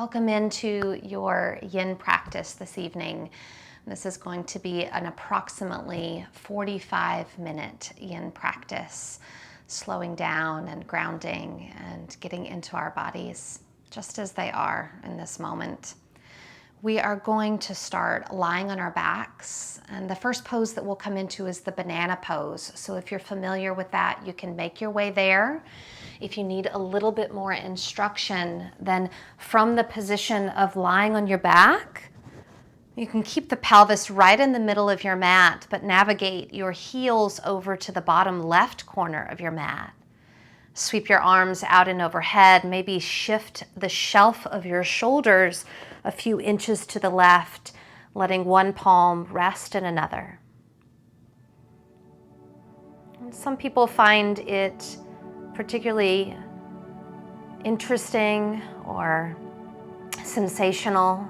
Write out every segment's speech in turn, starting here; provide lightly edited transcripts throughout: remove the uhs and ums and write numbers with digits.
Welcome into your yin practice this evening. This is going to be an approximately 45-minute yin practice, slowing down and grounding and getting into our bodies just as they are in this moment. We are going to start lying on our backs, and the first pose that we'll come into is the banana pose. So if you're familiar with that, you can make your way there. If you need a little bit more instruction, then from the position of lying on your back, you can keep the pelvis right in the middle of your mat, but navigate your heels over to the bottom left corner of your mat. Sweep your arms out and overhead, maybe shift the shelf of your shoulders a few inches to the left, letting one palm rest in another. And some people find it particularly interesting or sensational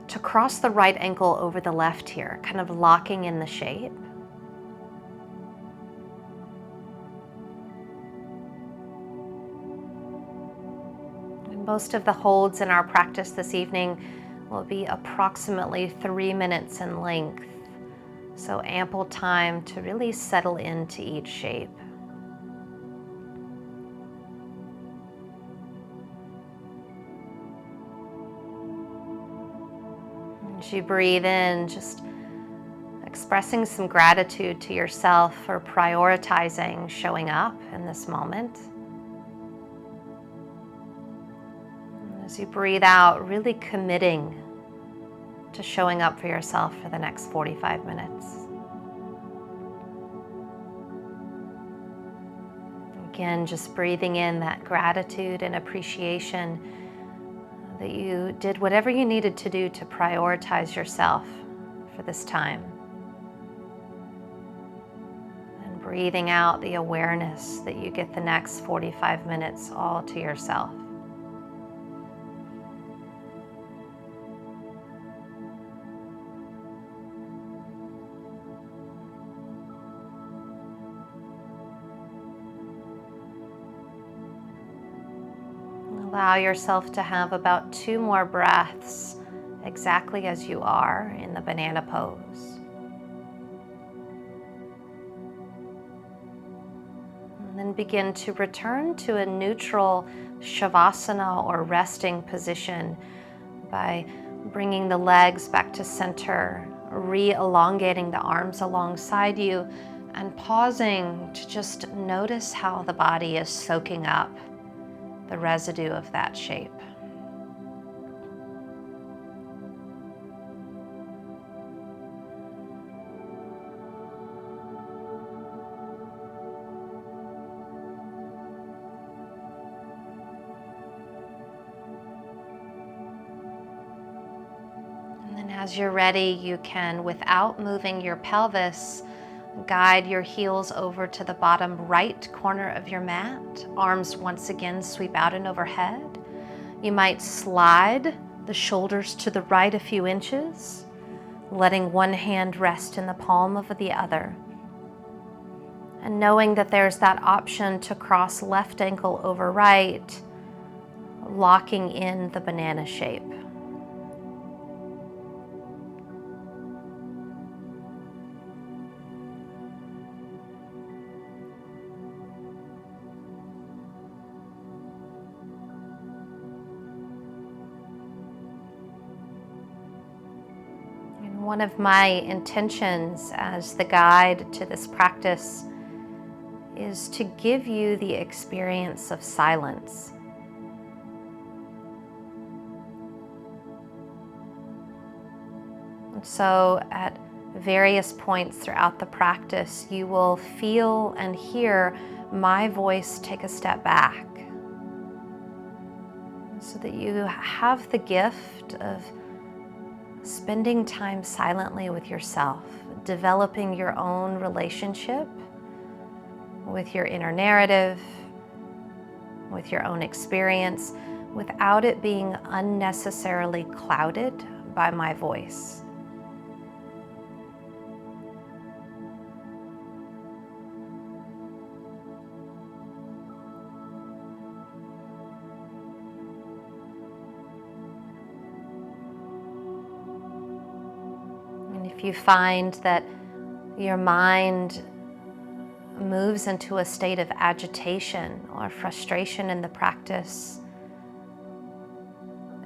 to cross the right ankle over the left here, kind of locking in the shape. Most of the holds in our practice this evening will be approximately 3 minutes in length, so ample time to really settle into each shape. As you breathe in, just expressing some gratitude to yourself for prioritizing showing up in this moment. As you breathe out, really committing to showing up for yourself for the next 45 minutes. Again, just breathing in that gratitude and appreciation that you did whatever you needed to do to prioritize yourself for this time. And breathing out the awareness that you get the next 45 minutes all to yourself. Allow yourself to have about 2 more breaths exactly as you are in the banana pose. And then begin to return to a neutral shavasana or resting position by bringing the legs back to center, re-elongating the arms alongside you, and pausing to just notice how the body is soaking up the residue of that shape. And then as you're ready, you can, without moving your pelvis, guide your heels over to the bottom right corner of your mat. Arms once again sweep out and overhead. You might slide the shoulders to the right a few inches, letting one hand rest in the palm of the other. And knowing that there's that option to cross left ankle over right, locking in the banana shape. One of my intentions as the guide to this practice is to give you the experience of silence. And so at various points throughout the practice, you will feel and hear my voice take a step back, so that you have the gift of spending time silently with yourself, developing your own relationship with your inner narrative, with your own experience, without it being unnecessarily clouded by my voice. If you find that your mind moves into a state of agitation or frustration in the practice,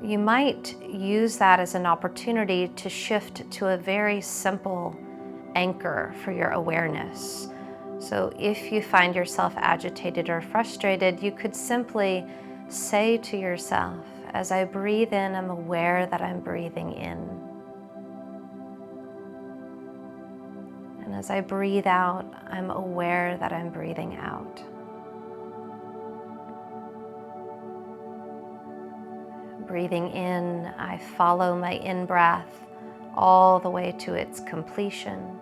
you might use that as an opportunity to shift to a very simple anchor for your awareness. So if you find yourself agitated or frustrated, you could simply say to yourself, as I breathe in, I'm aware that I'm breathing in. And as I breathe out, I'm aware that I'm breathing out. Breathing in, I follow my in-breath all the way to its completion.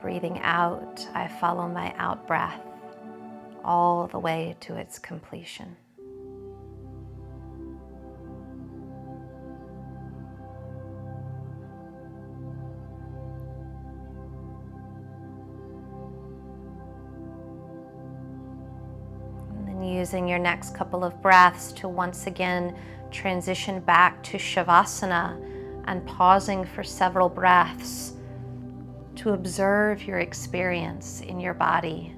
Breathing out, I follow my out-breath all the way to its completion. Using your next couple of breaths to once again transition back to Shavasana and pausing for several breaths to observe your experience in your body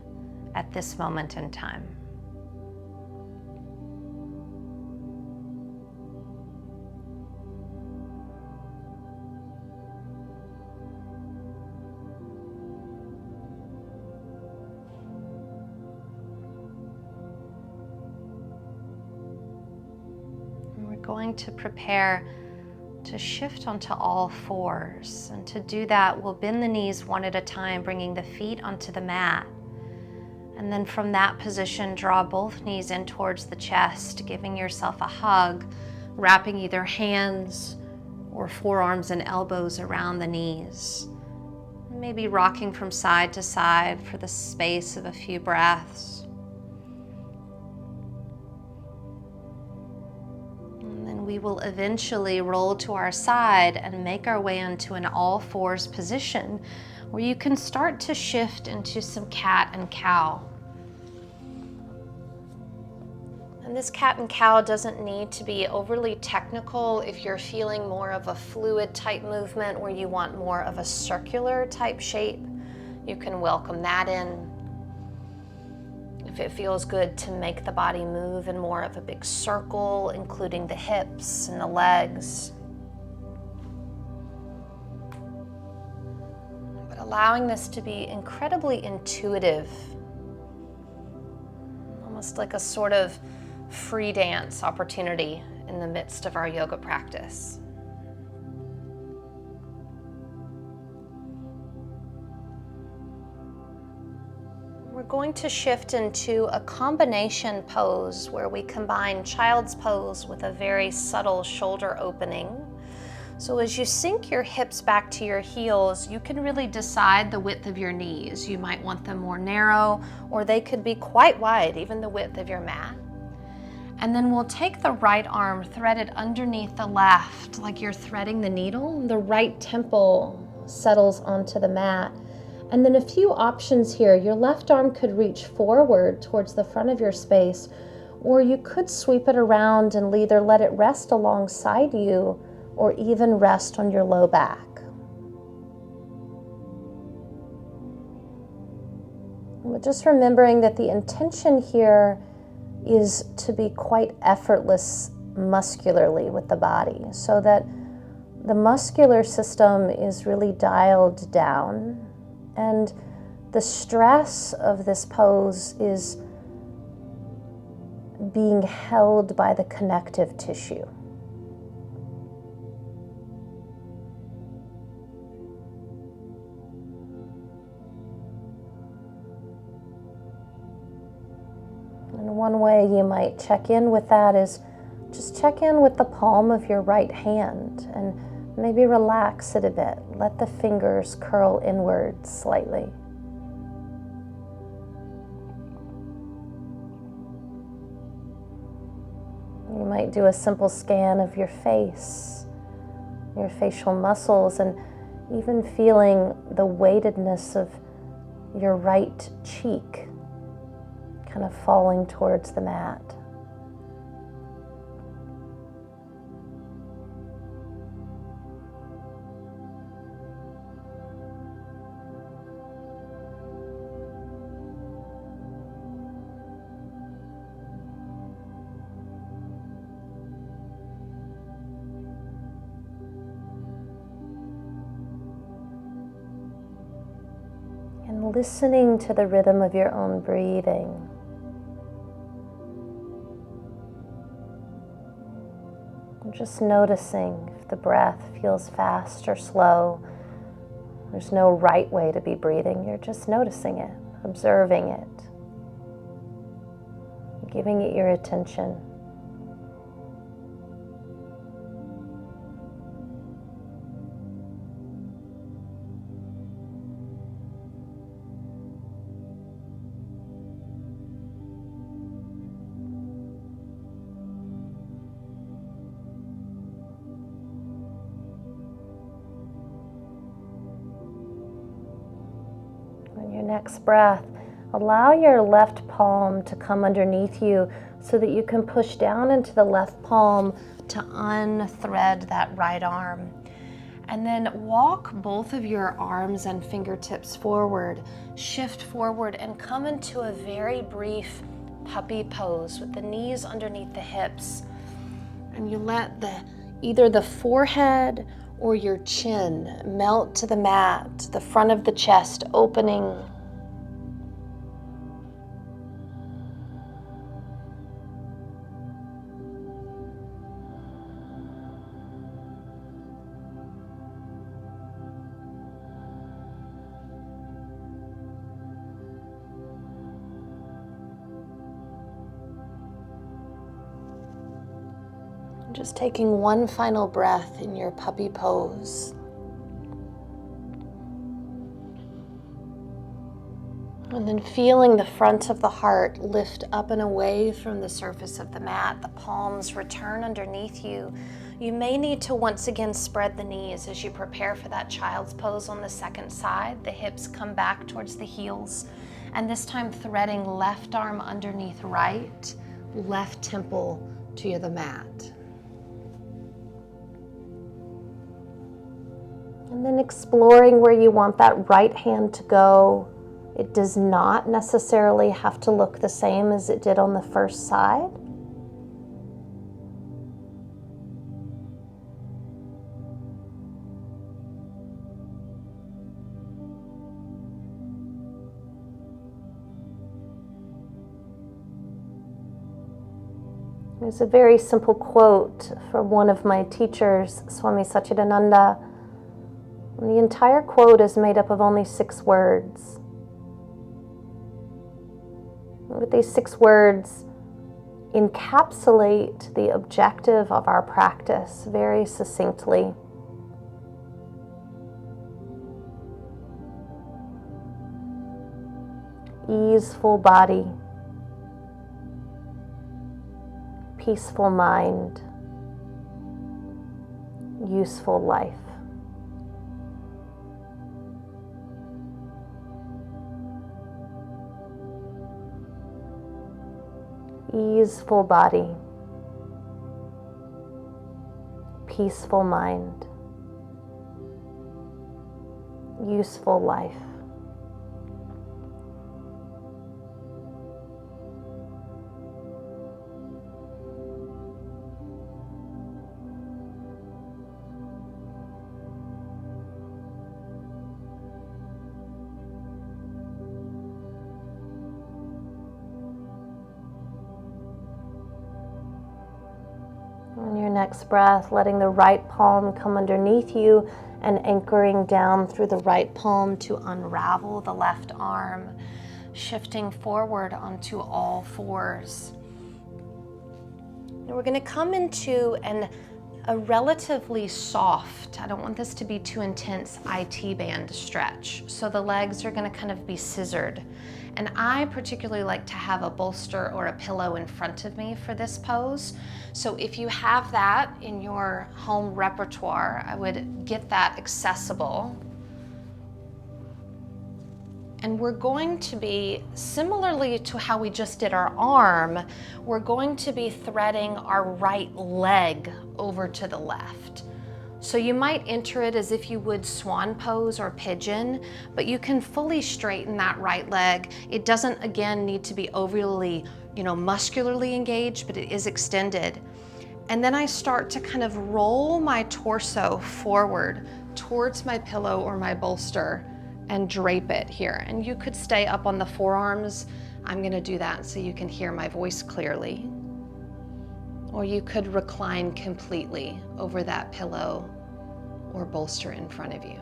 at this moment in time. Going to prepare to shift onto all fours, and to do that we'll bend the knees one at a time, bringing the feet onto the mat, and then from that position draw both knees in towards the chest, giving yourself a hug, wrapping either hands or forearms and elbows around the knees, maybe rocking from side to side for the space of a few breaths. We will eventually roll to our side and make our way into an all fours position where you can start to shift into some cat and cow. And this cat and cow doesn't need to be overly technical. If you're feeling more of a fluid type movement where you want more of a circular type shape, you can welcome that in. If it feels good to make the body move in more of a big circle, including the hips and the legs. But allowing this to be incredibly intuitive, almost like a sort of free dance opportunity in the midst of our yoga practice. We're going to shift into a combination pose where we combine child's pose with a very subtle shoulder opening. So as you sink your hips back to your heels, you can really decide the width of your knees. You might want them more narrow, or they could be quite wide, even the width of your mat. And then we'll take the right arm threaded underneath the left, like you're threading the needle. The right temple settles onto the mat. And then a few options here. Your left arm could reach forward towards the front of your space, or you could sweep it around and either let it rest alongside you or even rest on your low back. But just remembering that the intention here is to be quite effortless muscularly with the body, so that the muscular system is really dialed down. And the stress of this pose is being held by the connective tissue. And one way you might check in with that is just check in with the palm of your right hand and maybe relax it a bit. Let the fingers curl inward slightly. You might do a simple scan of your face, your facial muscles, and even feeling the weightedness of your right cheek kind of falling towards the mat. listening to the rhythm of your own breathing. Just noticing if the breath feels fast or slow. There's no right way to be breathing. You're just noticing it, observing it, giving it your attention. On your next breath, allow your left palm to come underneath you so that you can push down into the left palm to unthread that right arm. And then walk both of your arms and fingertips forward, shift forward, and come into a very brief puppy pose with the knees underneath the hips. And you let either the forehead or your chin melt to the mat, the front of the chest opening. Just taking one final breath in your puppy pose. And then feeling the front of the heart lift up and away from the surface of the mat. The palms return underneath you. You may need to once again spread the knees as you prepare for that child's pose on the second side. The hips come back towards the heels. And this time threading left arm underneath right, left temple to the mat. And then exploring where you want that right hand to go. It does not necessarily have to look the same as it did on the first side. There's a very simple quote from one of my teachers, Swami Satchidananda. And the entire quote is made up of only 6 words. But these 6 words encapsulate the objective of our practice very succinctly. Easeful body, peaceful mind, useful life. Easeful body, peaceful mind, useful life. On your next breath, letting the right palm come underneath you and anchoring down through the right palm to unravel the left arm, shifting forward onto all fours. And we're going to come into a relatively soft, I don't want this to be too intense, IT band stretch. So the legs are going to kind of be scissored. And I particularly like to have a bolster or a pillow in front of me for this pose. So if you have that in your home repertoire, I would get that accessible. And we're going to be, similarly to how we just did our arm, we're going to be threading our right leg over to the left. So you might enter it as if you would swan pose or pigeon, but you can fully straighten that right leg. It doesn't, again, need to be overly, muscularly engaged, but it is extended. And then I start to kind of roll my torso forward towards my pillow or my bolster, and drape it here. And you could stay up on the forearms. I'm going to do that so you can hear my voice clearly. Or you could recline completely over that pillow or bolster in front of you.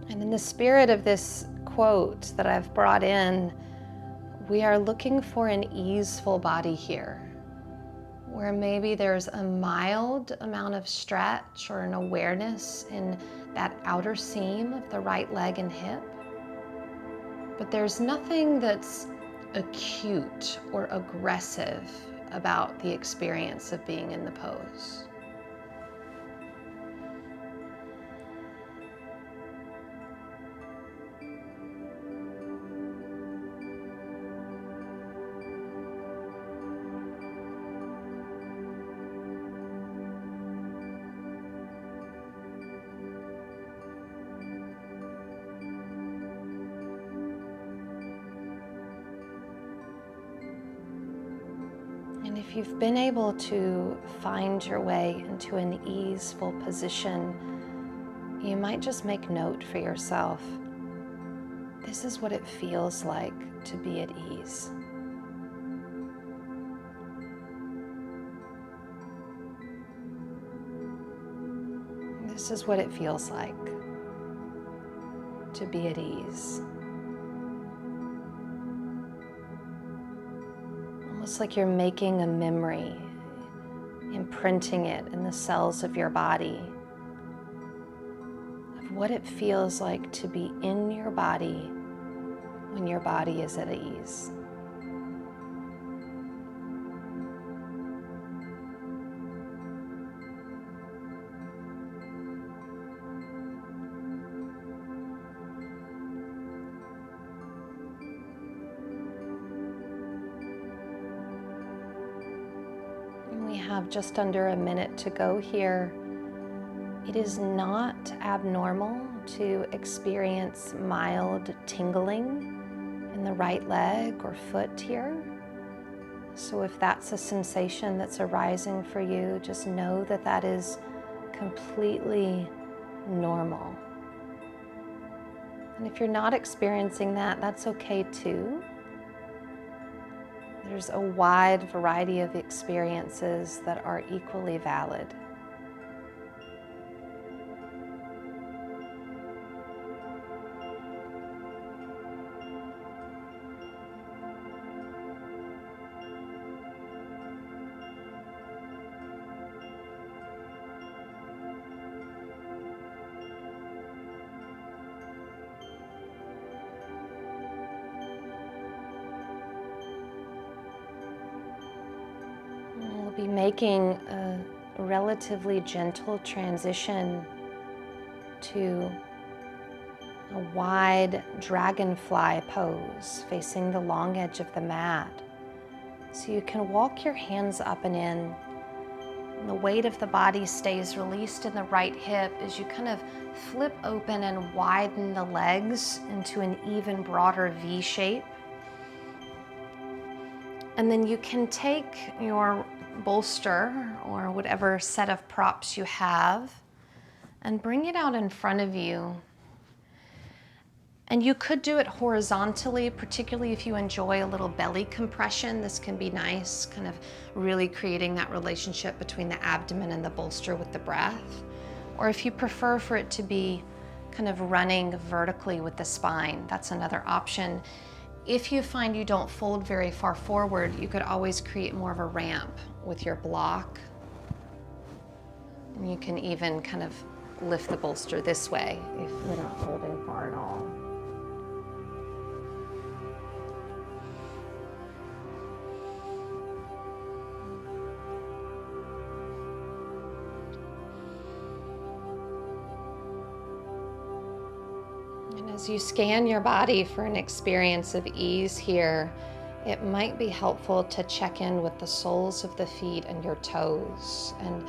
And in the spirit of this quote that I've brought in, we are looking for an easeful body here, where maybe there's a mild amount of stretch or an awareness in that outer seam of the right leg and hip. But there's nothing that's acute or aggressive about the experience of being in the pose. And if you've been able to find your way into an easeful position, you might just make note for yourself. This is what it feels like to be at ease. This is what it feels like to be at ease. Almost like you're making a memory, imprinting it in the cells of your body, of what it feels like to be in your body when your body is at ease. We have just under a minute to go here. It is not abnormal to experience mild tingling in the right leg or foot here. So if that's a sensation that's arising for you, just know that that is completely normal. And if you're not experiencing that, that's okay too. There's a wide variety of experiences that are equally valid. Be making a relatively gentle transition to a wide dragonfly pose facing the long edge of the mat. So you can walk your hands up and in, and the weight of the body stays released in the right hip as you kind of flip open and widen the legs into an even broader V shape. And then you can take your bolster or whatever set of props you have and bring it out in front of you. And you could do it horizontally, particularly if you enjoy a little belly compression. This can be nice, kind of really creating that relationship between the abdomen and the bolster with the breath. Or if you prefer for it to be kind of running vertically with the spine, that's another option. If you find you don't fold very far forward, you could always create more of a ramp with your block. And you can even kind of lift the bolster this way if you're not folding far at all. And as you scan your body for an experience of ease here, it might be helpful to check in with the soles of the feet and your toes. And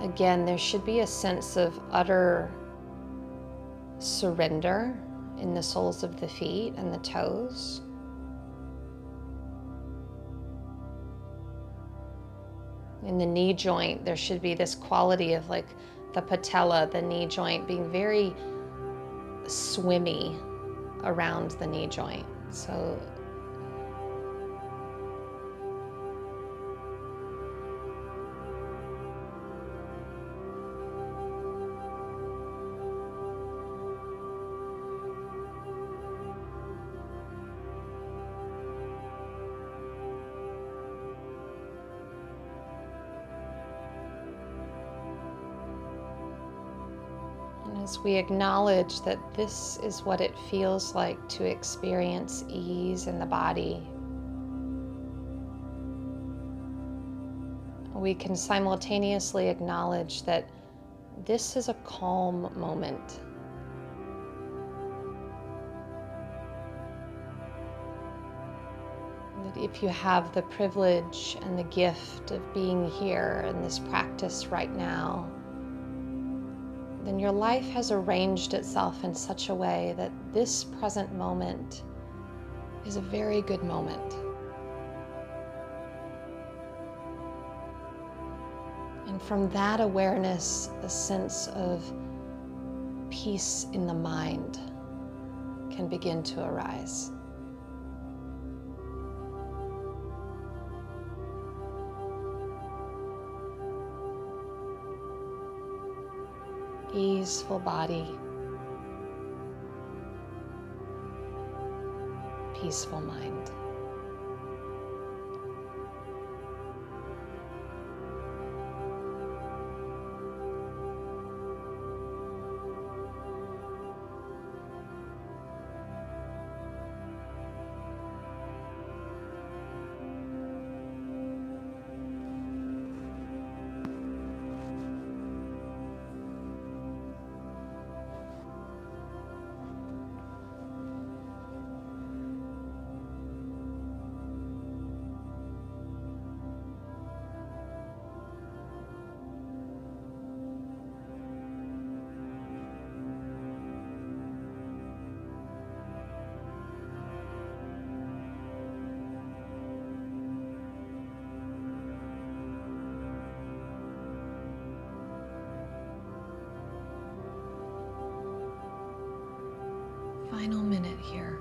again, there should be a sense of utter surrender in the soles of the feet and the toes. In the knee joint, there should be this quality of like the patella, the knee joint being very swimmy around the knee joint. So as we acknowledge that this is what it feels like to experience ease in the body, we can simultaneously acknowledge that this is a calm moment. That if you have the privilege and the gift of being here in this practice right now, then your life has arranged itself in such a way that this present moment is a very good moment. And from that awareness, a sense of peace in the mind can begin to arise. Easeful body, peaceful mind. Final minute here.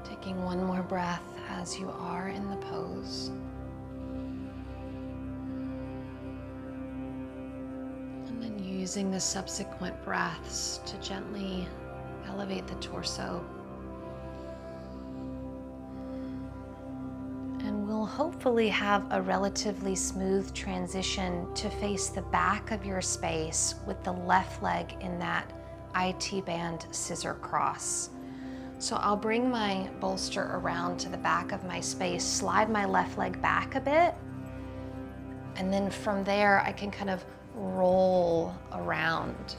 Taking one more breath as you are in the pose. And then using the subsequent breaths to gently elevate the torso. And we'll hopefully have a relatively smooth transition to face the back of your space with the left leg in that IT band scissor cross. So I'll bring my bolster around to the back of my space, slide my left leg back a bit, and then from there I can kind of roll around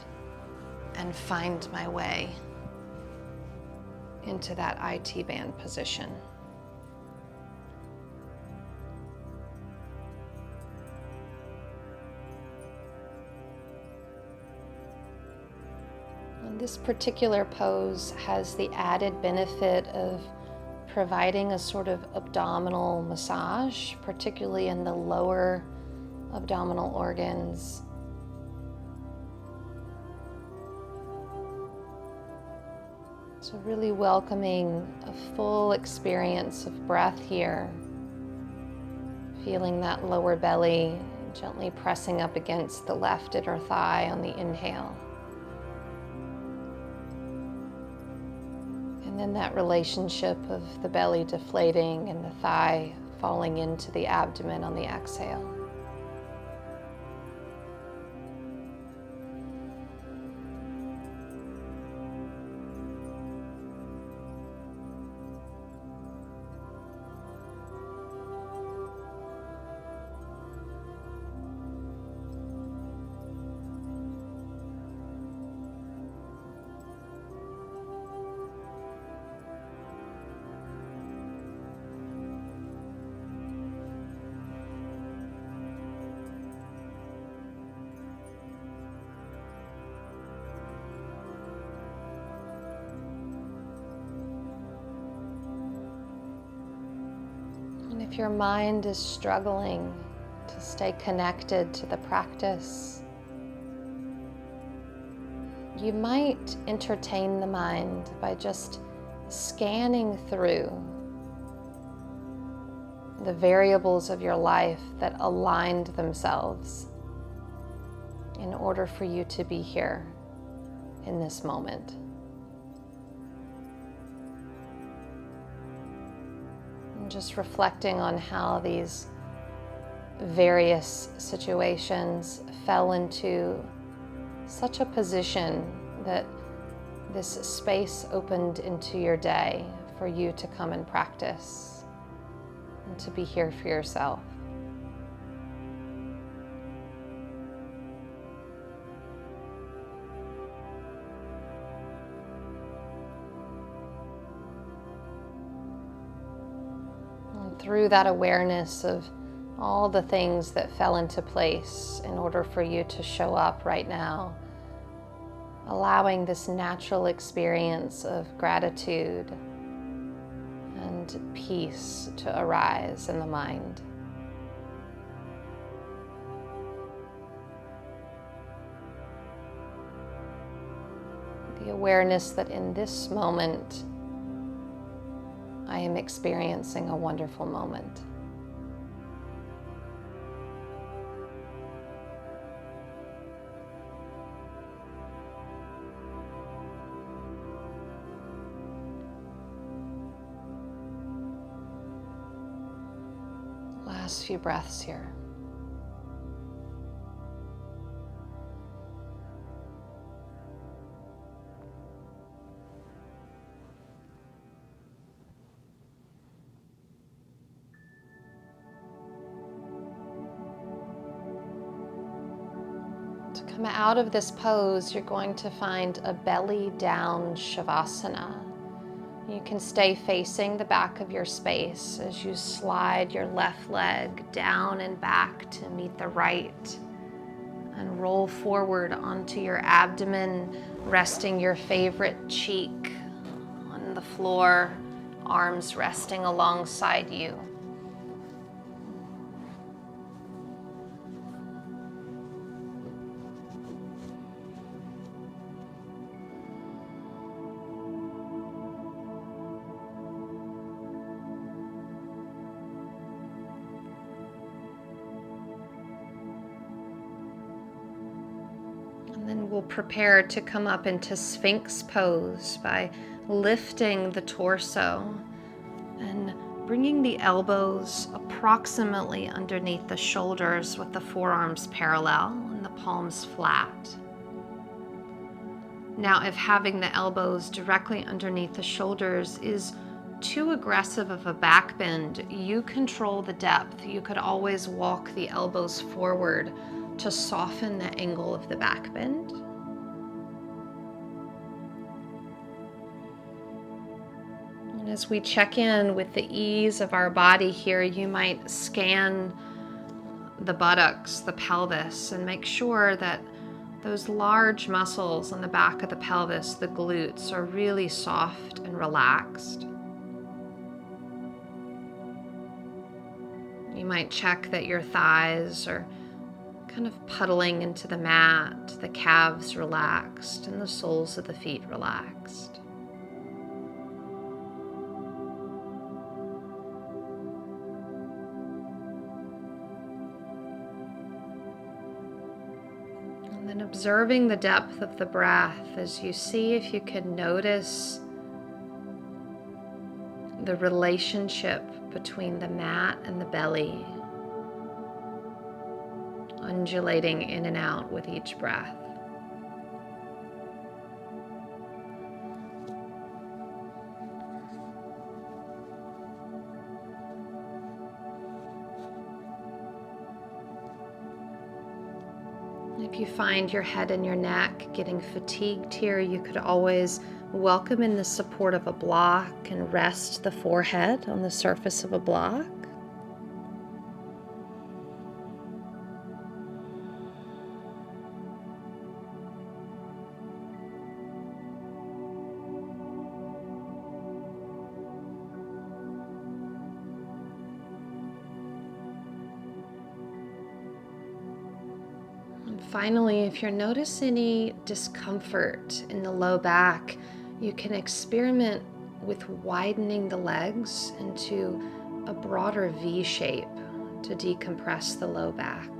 and find my way into that IT band position. This particular pose has the added benefit of providing a sort of abdominal massage, particularly in the lower abdominal organs. So really welcoming a full experience of breath here. Feeling that lower belly gently pressing up against the left inner thigh on the inhale. And then that relationship of the belly deflating and the thigh falling into the abdomen on the exhale. And if your mind is struggling to stay connected to the practice, you might entertain the mind by just scanning through the variables of your life that aligned themselves in order for you to be here in this moment. And just reflecting on how these various situations fell into such a position that this space opened into your day for you to come and practice and to be here for yourself. And through that awareness of all the things that fell into place in order for you to show up right now, allowing this natural experience of gratitude and peace to arise in the mind. The awareness that in this moment, I am experiencing a wonderful moment. Last few breaths here. To come out of this pose, you're going to find a belly down Shavasana. You can stay facing the back of your space as you slide your left leg down and back to meet the right, and roll forward onto your abdomen, resting your favorite cheek on the floor, arms resting alongside you. And then we'll prepare to come up into Sphinx pose by lifting the torso and bringing the elbows approximately underneath the shoulders with the forearms parallel and the palms flat. Now, if having the elbows directly underneath the shoulders is too aggressive of a back bend, you control the depth. You could always walk the elbows forward to soften the angle of the back bend. And as we check in with the ease of our body here, you might scan the buttocks, the pelvis, and make sure that those large muscles on the back of the pelvis, the glutes, are really soft and relaxed. You might check that your thighs are kind of puddling into the mat, the calves relaxed, and the soles of the feet relaxed. And then observing the depth of the breath as you see if you can notice the relationship between the mat and the belly, undulating in and out with each breath. If you find your head and your neck getting fatigued here, you could always welcome in the support of a block and rest the forehead on the surface of a block. finally, if you're noticing any discomfort in the low back, you can experiment with widening the legs into a broader V shape to decompress the low back.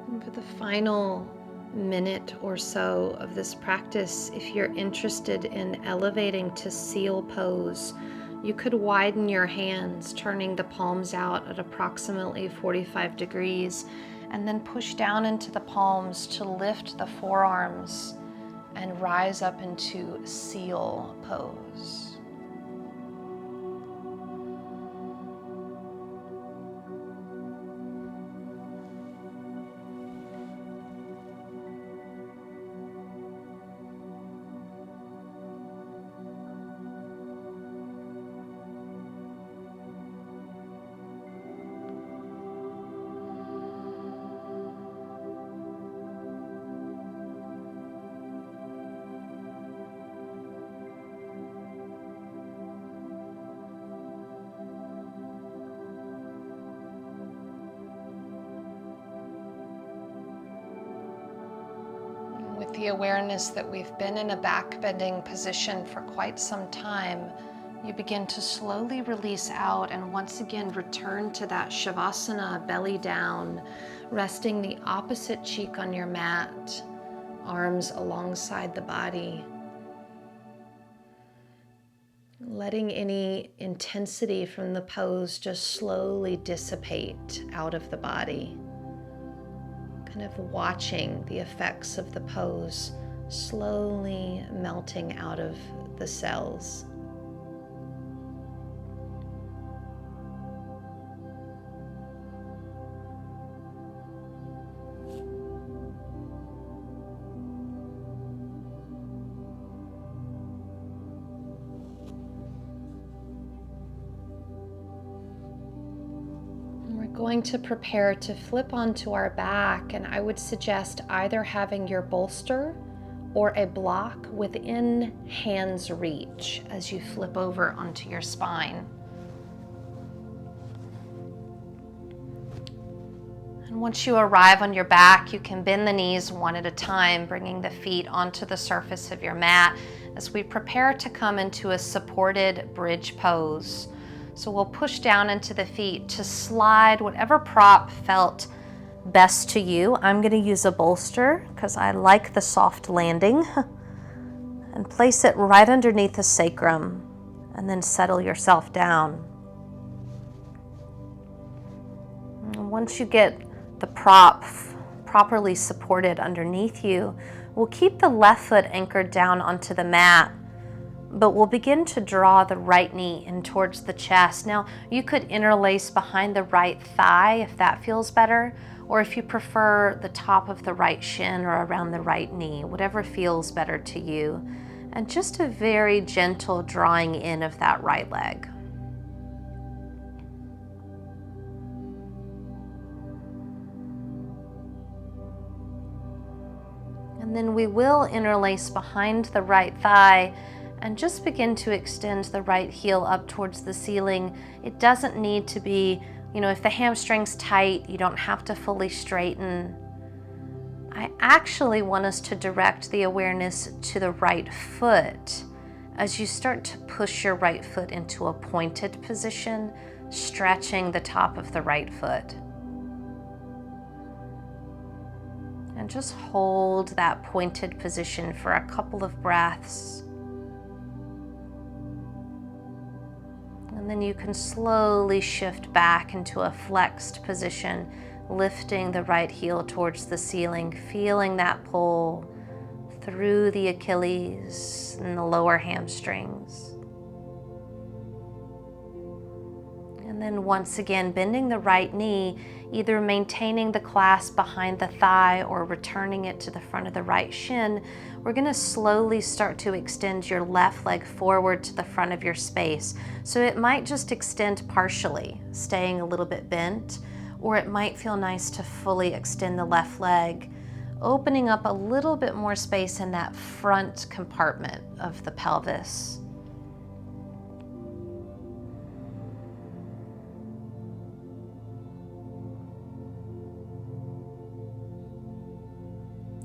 And for the final minute or so of this practice, if you're interested in elevating to seal pose, you could widen your hands, turning the palms out at approximately 45 degrees, and then push down into the palms to lift the forearms and rise up into seal pose. With the awareness that we've been in a back bending position for quite some time, you begin to slowly release out and once again return to that Shavasana, belly down, resting the opposite cheek on your mat, arms alongside the body. Letting any intensity from the pose just slowly dissipate out of the body. Kind of watching the effects of the pose slowly melting out of the cells. Going to prepare to flip onto our back, and I would suggest either having your bolster or a block within hand's reach as you flip over onto your spine. And once you arrive on your back, you can bend the knees one at a time, bringing the feet onto the surface of your mat as we prepare to come into a supported bridge pose. So we'll push down into the feet to slide whatever prop felt best to you. I'm going to use a bolster because I like the soft landing. And place it right underneath the sacrum and then settle yourself down. And once you get the prop properly supported underneath you, we'll keep the left foot anchored down onto the mat, but we'll begin to draw the right knee in towards the chest. Now, you could interlace behind the right thigh if that feels better, or if you prefer the top of the right shin or around the right knee, whatever feels better to you. And just a very gentle drawing in of that right leg. And then we will interlace behind the right thigh and just begin to extend the right heel up towards the ceiling. It doesn't need to be, if the hamstring's tight, you don't have to fully straighten. I actually want us to direct the awareness to the right foot as you start to push your right foot into a pointed position, stretching the top of the right foot. And just hold that pointed position for a couple of breaths. And then you can slowly shift back into a flexed position, lifting the right heel towards the ceiling, feeling that pull through the Achilles and the lower hamstrings. And then once again, bending the right knee, either maintaining the clasp behind the thigh or returning it to the front of the right shin, we're going to slowly start to extend your left leg forward to the front of your space. So it might just extend partially, staying a little bit bent, or it might feel nice to fully extend the left leg, opening up a little bit more space in that front compartment of the pelvis.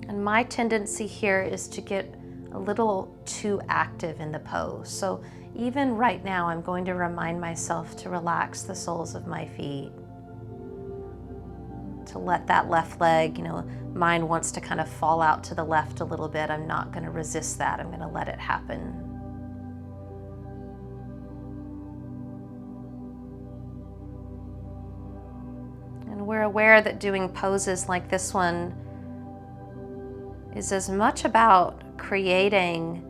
And my tendency here is to get a little too active in the pose. So even right now, I'm going to remind myself to relax the soles of my feet, to let that left leg, mine wants to kind of fall out to the left a little bit. I'm not going to resist that. I'm going to let it happen. And we're aware that doing poses like this one is as much about creating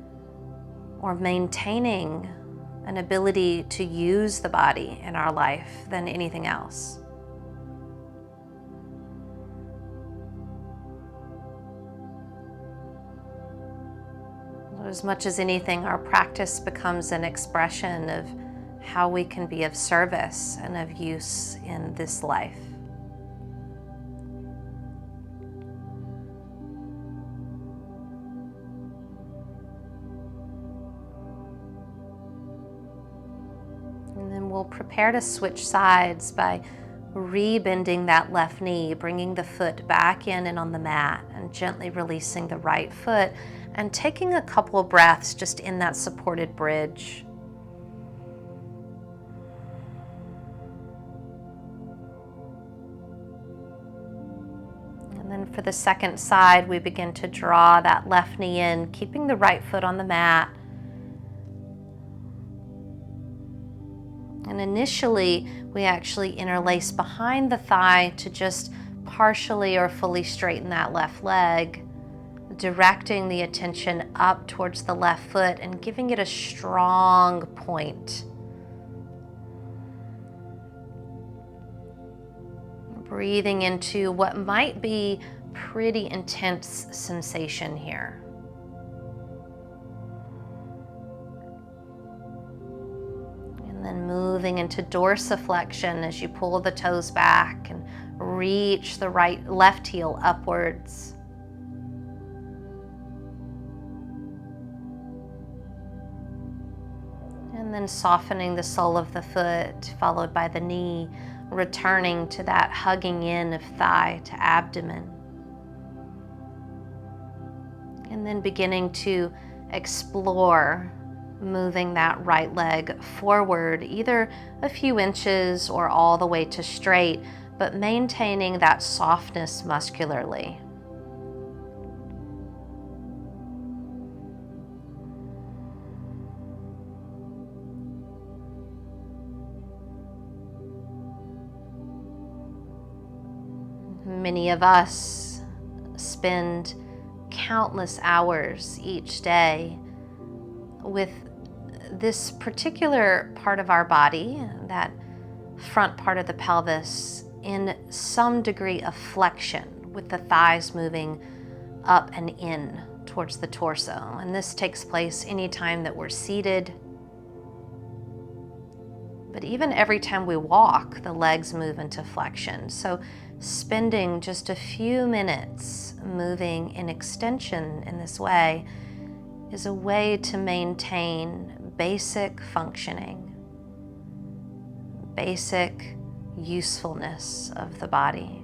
or maintaining an ability to use the body in our life than anything else. As much as anything, our practice becomes an expression of how we can be of service and of use in this life. And then we'll prepare to switch sides by re-bending that left knee, bringing the foot back in and on the mat, and gently releasing the right foot, and taking a couple of breaths just in that supported bridge. And then for the second side, we begin to draw that left knee in, keeping the right foot on the mat. And initially, we actually interlace behind the thigh to just partially or fully straighten that left leg, directing the attention up towards the left foot and giving it a strong point. Breathing into what might be pretty intense sensation here. And then moving into dorsiflexion as you pull the toes back and reach the left heel upwards. And then softening the sole of the foot, followed by the knee, returning to that hugging in of thigh to abdomen. And then beginning to explore moving that right leg forward, either a few inches or all the way to straight, but maintaining that softness muscularly. Many of us spend countless hours each day with this particular part of our body, that front part of the pelvis, in some degree of flexion, with the thighs moving up and in towards the torso. And this takes place anytime that we're seated. But even every time we walk, the legs move into flexion. So spending just a few minutes moving in extension in this way is a way to maintain basic functioning, basic usefulness of the body.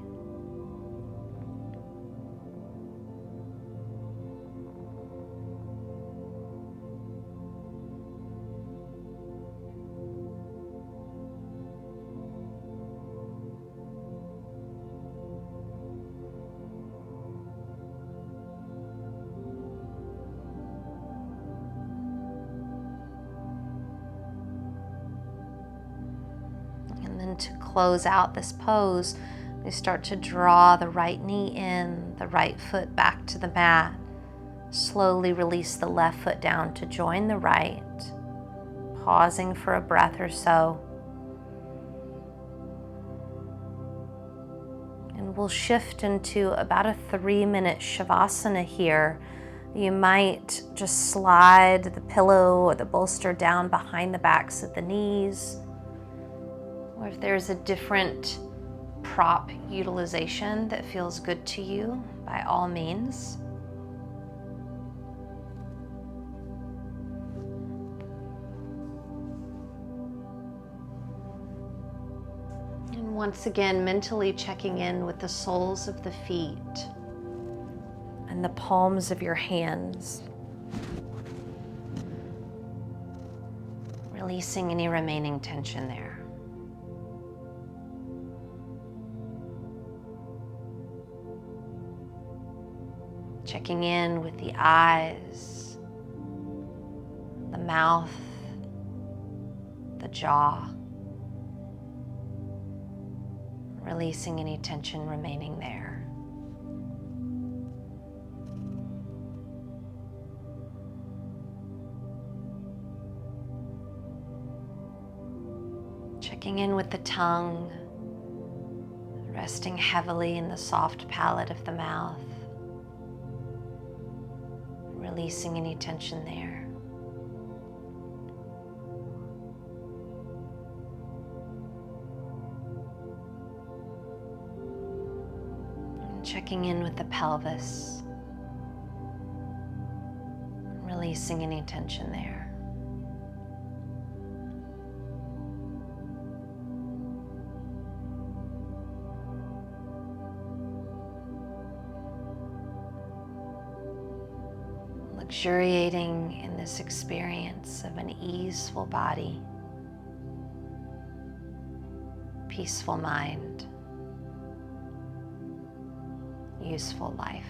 To close out this pose, we start to draw the right knee in, the right foot back to the mat. Slowly release the left foot down to join the right, pausing for a breath or so. And we'll shift into about a 3-minute Shavasana here. You might just slide the pillow or the bolster down behind the backs of the knees. Or if there's a different prop utilization that feels good to you, by all means. And once again, mentally checking in with the soles of the feet and the palms of your hands. Releasing any remaining tension there. Checking in with the eyes, the mouth, the jaw. Releasing any tension remaining there. Checking in with the tongue, resting heavily in the soft palate of the mouth. Releasing any tension there. And checking in with the pelvis. Releasing any tension there. Luxuriating in this experience of an easeful body, peaceful mind, useful life.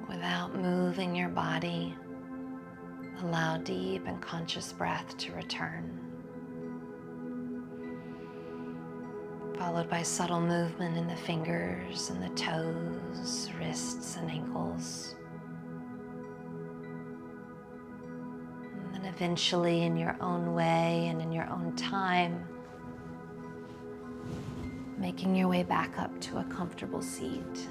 Without moving your body, allow deep and conscious breath to return, followed by subtle movement in the fingers and the toes, wrists and ankles. And then eventually, in your own way and in your own time, making your way back up to a comfortable seat.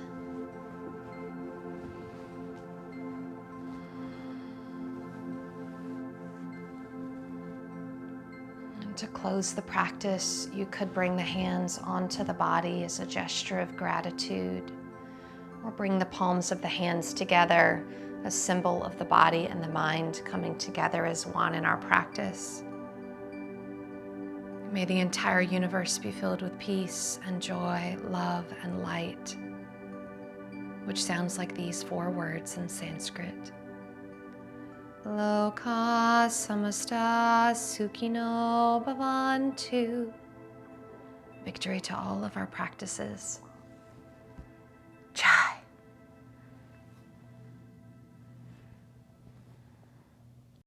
To close the practice, you could bring the hands onto the body as a gesture of gratitude, or bring the palms of the hands together, a symbol of the body and the mind coming together as one in our practice. May the entire universe be filled with peace and joy, love and light, which sounds like these 4 words in Sanskrit. Loka samasta sukhino bhavantu. Victory to all of our practices.